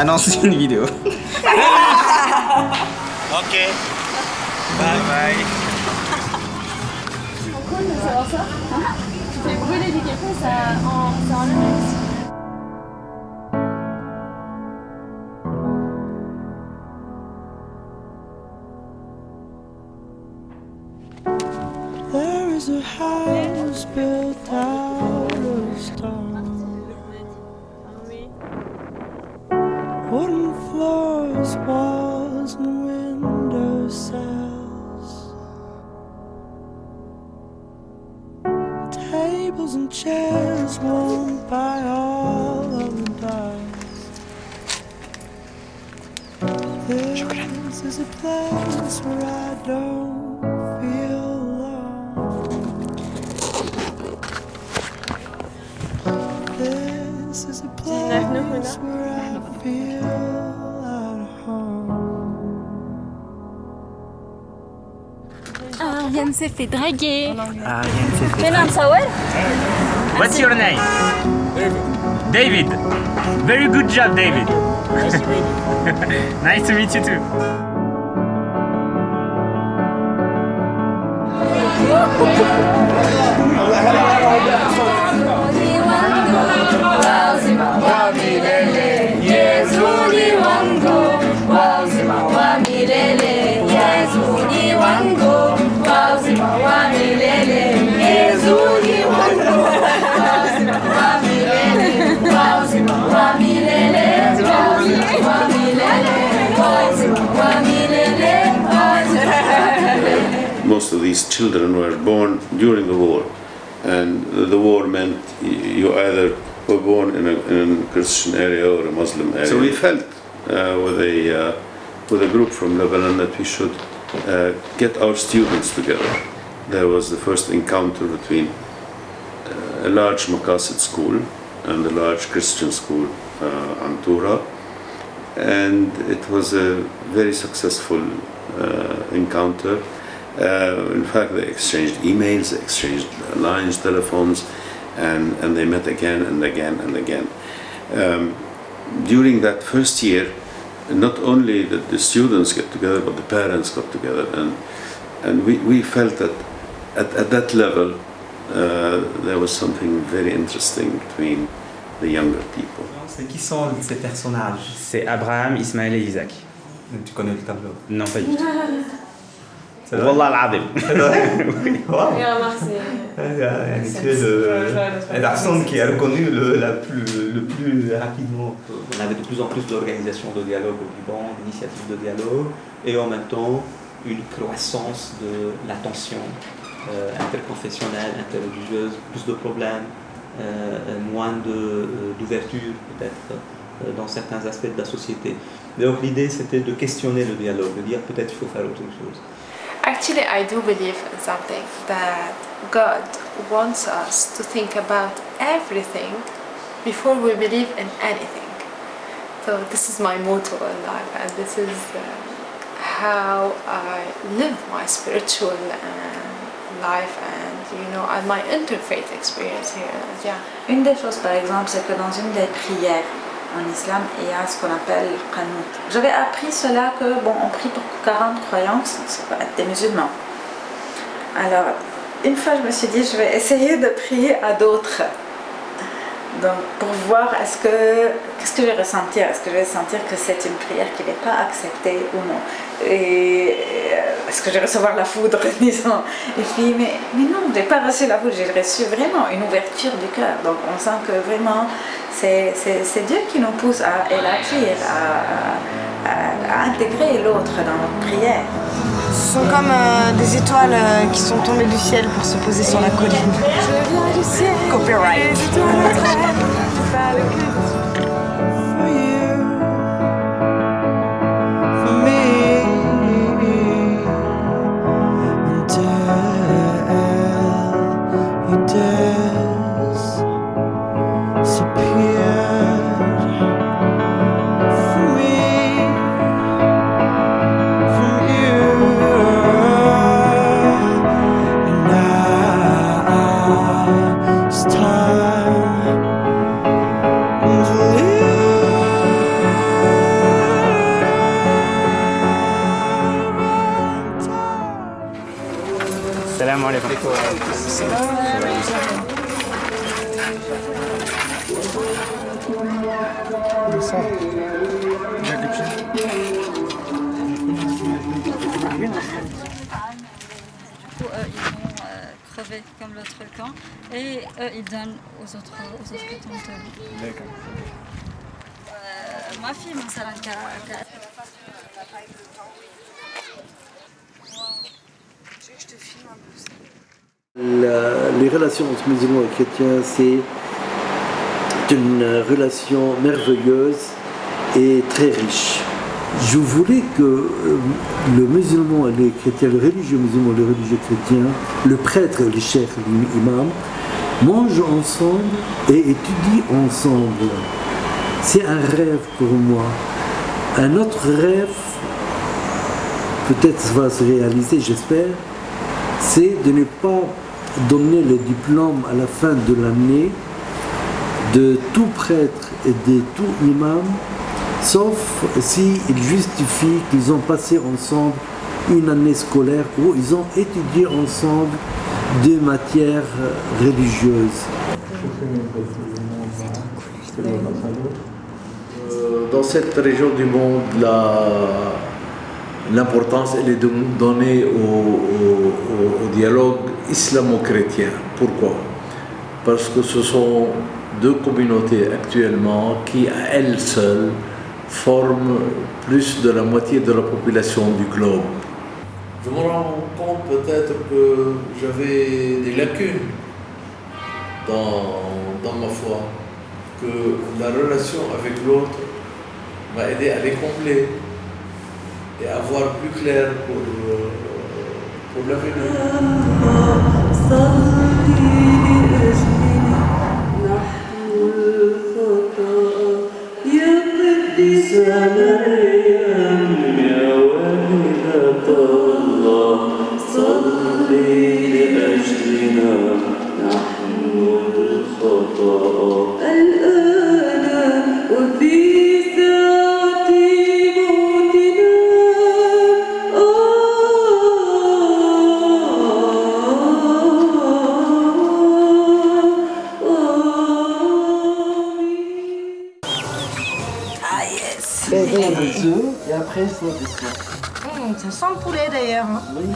Ah non, c'est une vidéo. Ok. Bye bye. C'est cool de savoir ça. Tu fais brûler du café, ça enlève. There is a house built out of stone, wooden floors, walls and window sills, tables and chairs worn by all of the dice. This is a place where I don't feel alone. This is a place where I feel at home. Ariane s'est fait draguer. Ariane s'est fait. Mesdames, ça ouais? What's your name? David. Very good job, David. Nice to meet you too. Most of these children were born during the war, and the war meant you either were born in a Christian area or a Muslim area. So we felt with a group from Lebanon that we should get our students together. There was the first encounter between a large Maqasid school and a large Christian school, Antura, and it was a very successful encounter. In fact, they exchanged emails, they exchanged lines, telephones, and they met again and again and again. During that first year, not only did the students get together, but the parents got together, and we felt that at that level there was something very interesting between the younger people. C'est qui sont ces personnages? C'est Abraham, Ismaël et Isaac. Tu connais le tableau? Non, pas du tout. C'est vrai? Wallah al-azim. Wow. Regarde, Il y a une personne qui a reconnu le plus rapidement. On avait de plus en plus d'organisations de dialogue au Liban, d'initiatives de dialogue, et en même temps une croissance de la tension interconfessionnelle, interreligieuse, plus de problèmes, moins d'ouverture peut-être dans certains aspects de la société. Donc l'idée c'était de questionner le dialogue, de dire peut-être il faut faire autre chose. Actually, I do believe in something, that God wants us to think about everything before we believe in anything. So this is my motto in life, and this is how I live my spiritual life and my interfaith experience here. Yeah. Une des choses par exemple, c'est que dans une des prières en islam, il y a ce qu'on appelle le qanout. J'avais appris cela que, on prie pour 40 croyants, ça peut être des musulmans. Alors, une fois je me suis dit, je vais essayer de prier à d'autres. Donc, pour voir qu'est-ce que je vais ressentir. Est-ce que je vais sentir que c'est une prière qui n'est pas acceptée ou non? Et est-ce que je vais recevoir la foudre, disons? Et puis, mais non, je n'ai pas reçu la foudre, j'ai reçu vraiment une ouverture du cœur. Donc, on sent que vraiment, c'est Dieu qui nous pousse à élargir, à intégrer l'autre dans notre prière. Ce sont comme des étoiles qui sont tombées du ciel pour se poser sur la colline. Je viens du ciel. Copyright. It's time Salam alaikum. Eux, ils vont crever comme l'autre camp et eux, ils donnent aux autres tenteurs. D'accord. Ma fille, مثلا Les relations entre musulmans et chrétiens, c'est une relation merveilleuse et très riche. Je voulais que le musulman et les chrétiens, le religieux musulman et le religieux chrétien, le prêtre et le cheikh, l'imam, mangent ensemble et étudient ensemble. C'est un rêve pour moi. Un autre rêve, peut-être va se réaliser, j'espère, c'est de ne pas donner le diplôme à la fin de l'année de tout prêtre et de tout imam, sauf s'ils justifient qu'ils ont passé ensemble une année scolaire où ils ont étudié ensemble des matières religieuses. Dans cette région du monde, l'importance elle est donnée au dialogue islamo-chrétien. Pourquoi? Parce que ce sont deux communautés actuellement qui, à elles seules, forment plus de la moitié de la population du globe. Je me rends compte peut-être que j'avais des lacunes dans ma foi, que la relation avec l'autre m'a aidé à les combler et à voir plus clair pour l'avenir. Et après, ça sent le poulet d'ailleurs. Hein. Oui.